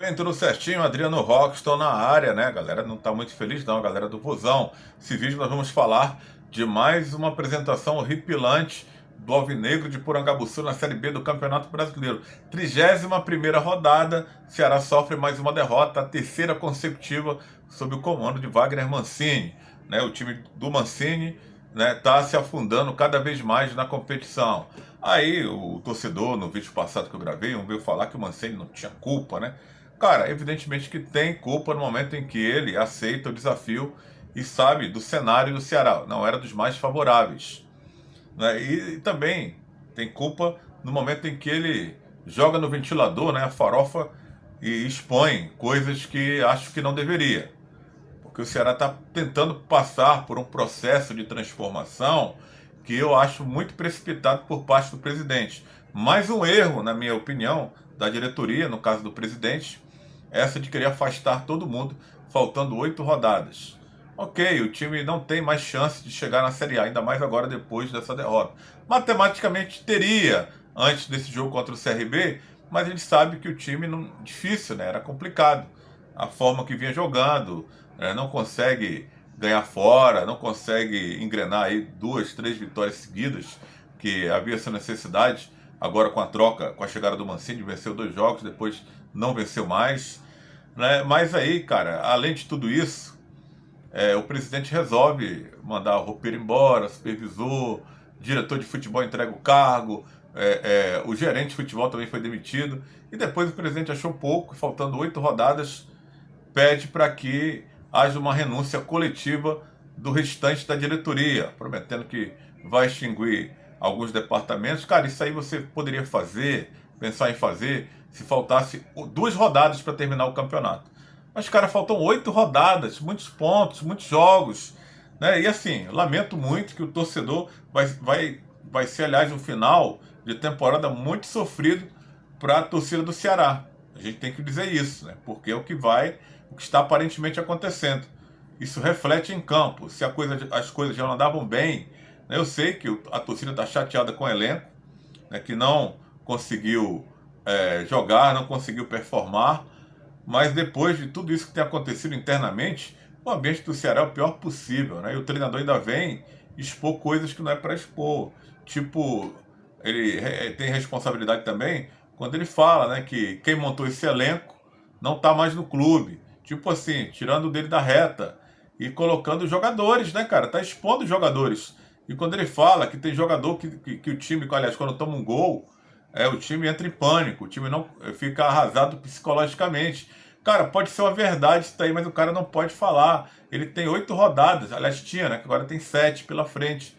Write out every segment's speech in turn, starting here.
Bem, tudo certinho, Adriano Roque, estou na área, né? A galera não está muito feliz não, a galera do Vozão. Esse vídeo nós vamos falar de mais uma apresentação horripilante do Alvinegro de Porangabuçu na Série B do Campeonato Brasileiro. 31ª rodada, Ceará sofre mais uma derrota, a terceira consecutiva sob o comando de Wagner Mancini. Né? O time do Mancini está se afundando cada vez mais na competição. Aí o torcedor, no vídeo passado que eu gravei, veio falar que o Mancini não tinha culpa, né? Cara, evidentemente que tem culpa no momento em que ele aceita o desafio e sabe do cenário do Ceará. Não era dos mais favoráveis. Né? E também tem culpa no momento em que ele joga no ventilador, né, a farofa, e expõe coisas que acho que não deveria. Porque o Ceará está tentando passar por um processo de transformação que eu acho muito precipitado por parte do presidente. Mais um erro, na minha opinião, da diretoria, no caso do presidente, essa de querer afastar todo mundo, faltando 8 rodadas. Ok, o time não tem mais chance de chegar na Série A, ainda mais agora depois dessa derrota. Matematicamente teria, antes desse jogo contra o CRB, mas a gente sabe que o time não, difícil, né? Era complicado. A forma que vinha jogando, não consegue ganhar fora, não consegue engrenar aí 2, 3 vitórias seguidas, que havia essa necessidade. Agora com a troca, com a chegada do Mancini, venceu 2 jogos, depois não venceu mais. Né? Mas aí, cara, além de tudo isso, o presidente resolve mandar o roupeiro embora, supervisor, diretor de futebol entrega o cargo, o gerente de futebol também foi demitido. E depois o presidente achou pouco, faltando 8 rodadas, pede para que haja uma renúncia coletiva do restante da diretoria, prometendo que vai extinguir alguns departamentos. Cara, isso aí você poderia fazer, pensar em fazer, se faltasse 2 rodadas para terminar o campeonato. Mas, cara, faltam 8 rodadas, muitos pontos, muitos jogos. Né? E assim, lamento muito que o torcedor vai ser, aliás, um final de temporada muito sofrido para a torcida do Ceará. A gente tem que dizer isso, né? Porque é o que está aparentemente acontecendo. Isso reflete em campo. Se as coisas já não andavam bem, né? Eu sei que a torcida está chateada com o elenco, né? Que não conseguiu jogar, não conseguiu performar, mas depois de tudo isso que tem acontecido internamente, o ambiente do Ceará é o pior possível, né? E o treinador ainda vem expor coisas que não é para expor. Tipo, ele tem responsabilidade também quando ele fala, né, que quem montou esse elenco não está mais no clube. Tipo assim, tirando dele da reta e colocando os jogadores, né, cara? Tá expondo os jogadores. E quando ele fala que tem jogador que o time, aliás, quando toma um gol, o time entra em pânico, o time não fica arrasado psicologicamente. Cara, pode ser uma verdade isso daí, mas o cara não pode falar. Ele tem 8 rodadas, aliás, tinha, né? Que agora tem 7 pela frente,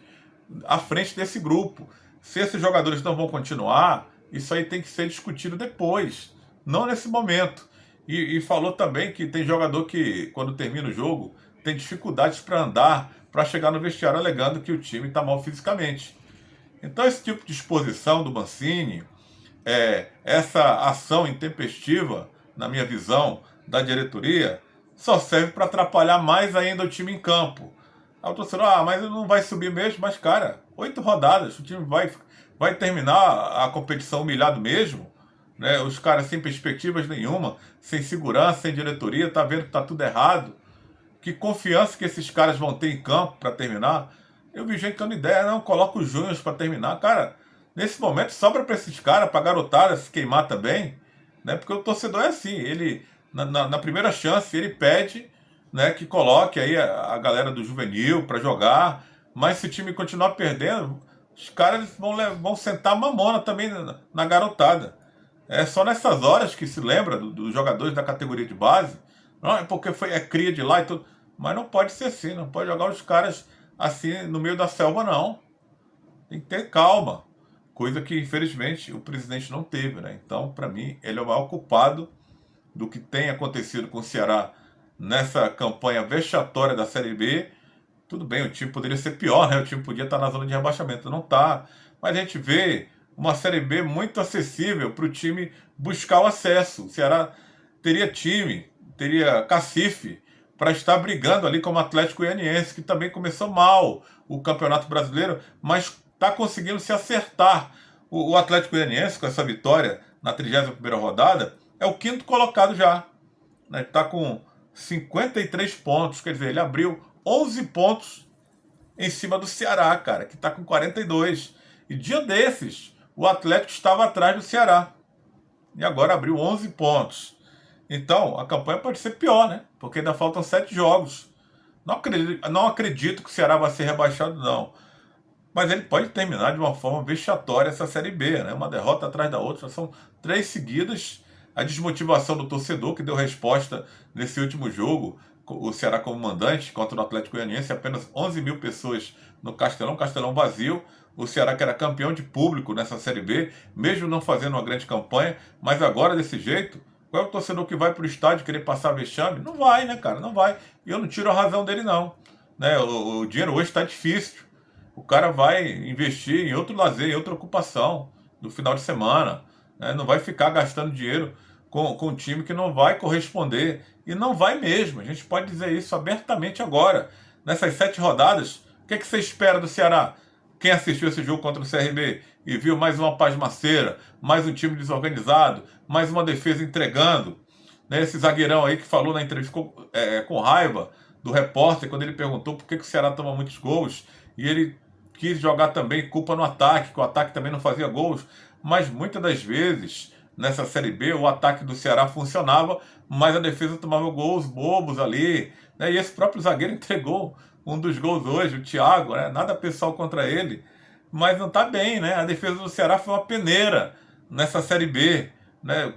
à frente desse grupo. Se esses jogadores não vão continuar, isso aí tem que ser discutido depois, não nesse momento. E falou também que tem jogador que, quando termina o jogo, tem dificuldades para andar, para chegar no vestiário, alegando que o time está mal fisicamente. Então, esse tipo de exposição do Mancini, essa ação intempestiva, na minha visão, da diretoria, só serve para atrapalhar mais ainda o time em campo. Aí o torcedor, mas não vai subir mesmo. Mas, cara, 8 rodadas, o time vai terminar a competição humilhado mesmo. Né? Os caras sem perspectivas nenhuma, sem segurança, sem diretoria, tá vendo que tá tudo errado. Que confiança que esses caras vão ter em campo para terminar. Eu vi gente dando ideia, não, coloca os Júniors para terminar. Cara, nesse momento sobra para esses caras, para garotada se queimar também, né? Porque o torcedor é assim, ele na primeira chance ele pede, né, que coloque aí a galera do juvenil para jogar, mas se o time continuar perdendo, os caras vão sentar a mamona também na garotada. É só nessas horas que se lembra dos jogadores da categoria de base, não, é porque é cria de lá e tudo. Mas não pode ser assim, não pode jogar os caras assim no meio da selva, não. Tem que ter calma. Coisa que, infelizmente, o presidente não teve, né? Então, para mim, ele é o maior culpado do que tem acontecido com o Ceará nessa campanha vexatória da Série B. Tudo bem, o time poderia ser pior, né? O time podia estar na zona de rebaixamento. Não está. Mas a gente vê uma Série B muito acessível para o time buscar o acesso. O Ceará teria time, teria cacife para estar brigando ali com o Atlético Goianiense, que também começou mal o Campeonato Brasileiro, mas está conseguindo se acertar. O Atlético Goianiense, com essa vitória na 31ª rodada, é o quinto colocado já, né? Está com 53 pontos, quer dizer, ele abriu 11 pontos em cima do Ceará, cara, que está com 42. E dia desses, o Atlético estava atrás do Ceará. E agora abriu 11 pontos. Então, a campanha pode ser pior, né? Porque ainda faltam 7 jogos. Não acredito que o Ceará vai ser rebaixado, não. Mas ele pode terminar de uma forma vexatória essa Série B, né? Uma derrota atrás da outra. São 3 seguidas. A desmotivação do torcedor, que deu resposta nesse último jogo, o Ceará como mandante contra o Atlético Goianiense, apenas 11 mil pessoas no Castelão, Castelão vazio. O Ceará que era campeão de público nessa Série B, mesmo não fazendo uma grande campanha, mas agora desse jeito, qual é o torcedor que vai para o estádio querer passar vexame? Não vai, né, cara? Não vai. E eu não tiro a razão dele, não. Né? O dinheiro hoje está difícil. O cara vai investir em outro lazer, em outra ocupação no final de semana. Né? Não vai ficar gastando dinheiro com um time que não vai corresponder. E não vai mesmo. A gente pode dizer isso abertamente agora. Nessas 7 rodadas, o que você espera do Ceará? Quem assistiu esse jogo contra o CRB e viu mais uma pasmaceira, mais um time desorganizado, mais uma defesa entregando, né? Esse zagueirão aí que falou na entrevista, ficou com raiva do repórter quando ele perguntou por que o Ceará toma muitos gols, e ele quis jogar também culpa no ataque, que o ataque também não fazia gols, mas muitas das vezes nessa Série B o ataque do Ceará funcionava, mas a defesa tomava gols bobos ali, né? E esse próprio zagueiro entregou um dos gols hoje, o Thiago, né? Nada pessoal contra ele, mas não está bem, né? A defesa do Ceará foi uma peneira nessa Série B, né?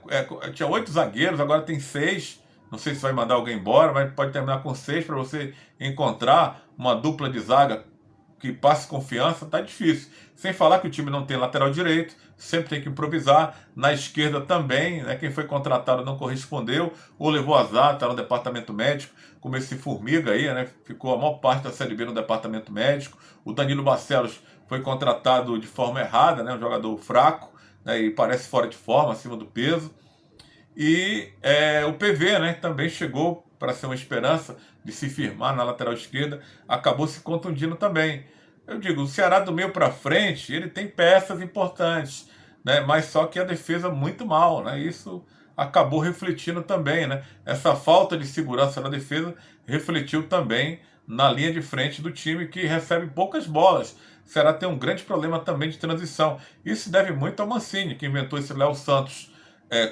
Tinha 8 zagueiros, agora tem 6. Não sei se vai mandar alguém embora, mas pode terminar com 6 para você encontrar uma dupla de zaga que passe confiança, tá difícil. Sem falar que o time não tem lateral direito, sempre tem que improvisar. Na esquerda também, né? Quem foi contratado não correspondeu, ou levou azar, está no departamento médico, como esse Formiga aí, né? Ficou a maior parte da Série B no departamento médico. O Danilo Barcelos foi contratado de forma errada, né? Um jogador fraco, né? E parece fora de forma, acima do peso. E o PV, né, também chegou para ser uma esperança de se firmar na lateral esquerda, acabou se contundindo também. Eu digo, o Ceará do meio para frente, ele tem peças importantes, né, mas só que a defesa muito mal, né, isso acabou refletindo também, né, essa falta de segurança na defesa refletiu também na linha de frente do time que recebe poucas bolas. O Ceará tem um grande problema também de transição. Isso deve muito ao Mancini, que inventou esse Léo Santos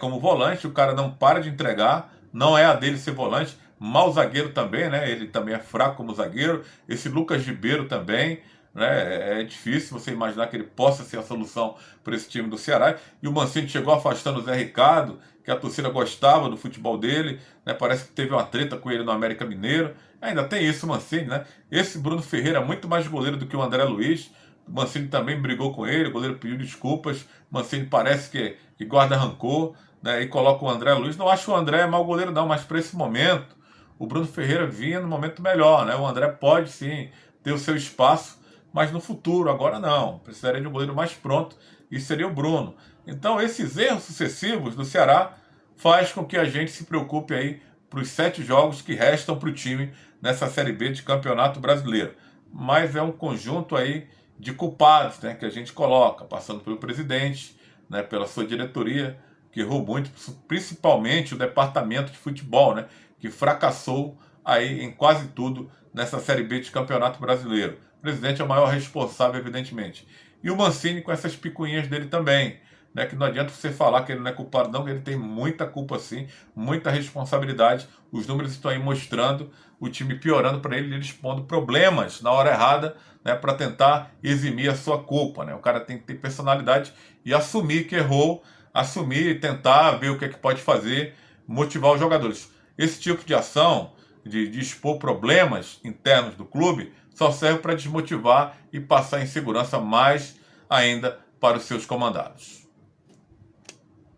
como volante, o cara não para de entregar, não é a dele ser volante, mau zagueiro também, né? Ele também é fraco como zagueiro. Esse Lucas Ribeiro também, né? É difícil você imaginar que ele possa ser a solução para esse time do Ceará. E o Mancini chegou afastando o Zé Ricardo, que a torcida gostava do futebol dele, né? Parece que teve uma treta com ele no América Mineiro. Ainda tem isso, o Mancini, né? Esse Bruno Ferreira é muito mais goleiro do que o André Luiz. O Mancini também brigou com ele, o goleiro pediu desculpas. O Mancini parece que guarda rancor, né, e coloca o André Luiz. Não acho o André mau goleiro, não, mas para esse momento, o Bruno Ferreira vinha no momento melhor. Né? O André pode sim ter o seu espaço, mas no futuro, agora não. Precisaria de um goleiro mais pronto e seria o Bruno. Então, esses erros sucessivos do Ceará faz com que a gente se preocupe aí para os 7 jogos que restam para o time nessa Série B de Campeonato Brasileiro. Mas é um conjunto aí de culpados, né, que a gente coloca, passando pelo presidente, né, pela sua diretoria, que errou muito, principalmente o departamento de futebol, né, que fracassou aí em quase tudo nessa Série B de Campeonato Brasileiro. O presidente é o maior responsável, evidentemente. E o Mancini com essas picuinhas dele também, né, que não adianta você falar que ele não é culpado, não, que ele tem muita culpa sim, muita responsabilidade. Os números estão aí mostrando o time piorando para ele expondo problemas na hora errada, né, para tentar eximir a sua culpa. Né? O cara tem que ter personalidade e assumir que errou, assumir e tentar ver o que é que pode fazer, motivar os jogadores. Esse tipo de ação, de expor problemas internos do clube, só serve para desmotivar e passar insegurança mais ainda para os seus comandados.